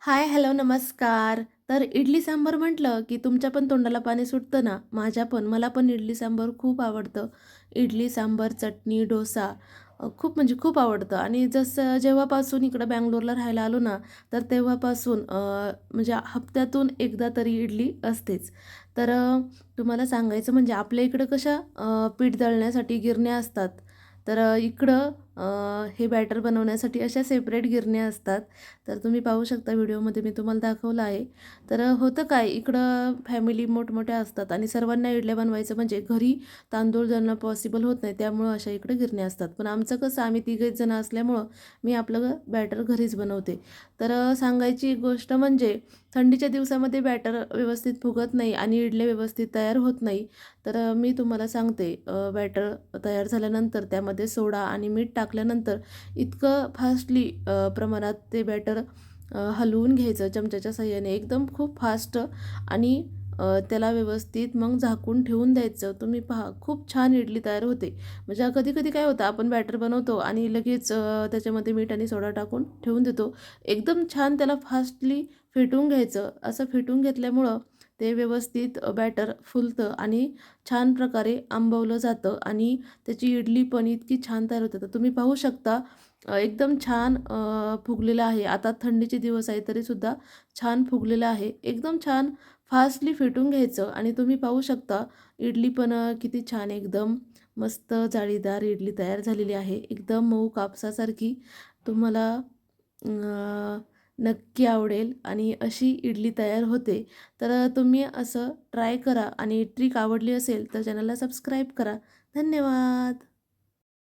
हाय, hello, नमस्कार. तर इडली सांबार म्हटलं, की तुमच्या पण तोंडाला पाणी सुटतं ना, माझ्या पण. मला पण इडली सांबार खूप आवडतं. इडली सांबार, चटणी, डोसा खूप म्हणजे खूप आवडतं आणि जसं जेव्हापासून इकडं बंगलोरला राहायला आलो ना, तर तेव्हापासून म्हणजे हप्त्यातून एकदा तरी इडली असतेच. तर तुम्हाला सांगायचं म्हणजे आपल्या इकडं कशा पीठ दळण्यासाठी गिरण्या असतात. तर इकडं हे बॅटर बनवण्यासाठी अशा सेपरेट गिरण्या असतात. तर तुम्ही पाहू शकता व्हिडिओमध्ये मी तुम्हाला दाखवलं आहे. तर होतं काय इकडं फॅमिली मोठमोठ्या असतात आणि सर्वांना इडल्या बनवायचं म्हणजे घरी तांदूळ दळणं पॉसिबल होत नाही. त्यामुळं अशा इकडे गिरण्या असतात. पण आमचं कसं आम्ही तिघेच जण असल्यामुळं मी आपलं बॅटर घरीच बनवते. तर सांगायची एक गोष्ट म्हणजे थंडीच्या दिवसामध्ये बॅटर व्यवस्थित फुगत नाही आणि इडल्या व्यवस्थित तयार होत नाही. तर मी तुम्हाला सांगते बॅटर तयार झाल्यानंतर त्यामध्ये सोडा आणि मीठ टाकल्यानंतर इतकं फास्टली प्रमाणात ते बॅटर हलवून घ्यायचं चमच्याच्या साहाय्याने एकदम खूप फास्ट आणि त्याला व्यवस्थित मग झाकून ठेवून द्यायचं. तुम्ही पहा खूप छान इडली तयार होते. म्हणजे कधी-कधी काय होतं आपण बॅटर बनवतो आणि लगेच त्याच्यामध्ये मीठ आणि सोडा टाकून ठेवून देतो. एकदम छान त्याला फास्टली फेटून घ्यायचं. असं फेटून घेतल्यामुळं ते व्यवस्थित बॅटर फुलतं आणि छान प्रकारे आंबवलं जातं आणि त्याची इडली पण इतकी छान तयार होते. तर तुम्ही पाहू शकता एकदम छान फुगलेलं आहे. आता थंडीचे दिवस आहे तरीसुद्धा छान फुगलेलं आहे. एकदम छान फास्टली फेटून घ्यायचं आणि तुम्ही पाहू शकता इडली पण किती छान एकदम मस्त जाळीदार इडली तयार झालेली आहे. एकदम मऊ कापसासारखी तुम्हाला नक्की आवडेल आणि अशी इडली तयार होते. तर तुम्ही असं ट्राय करा आणि ट्रिक आवडली असेल तर चॅनलला सबस्क्राईब करा. धन्यवाद.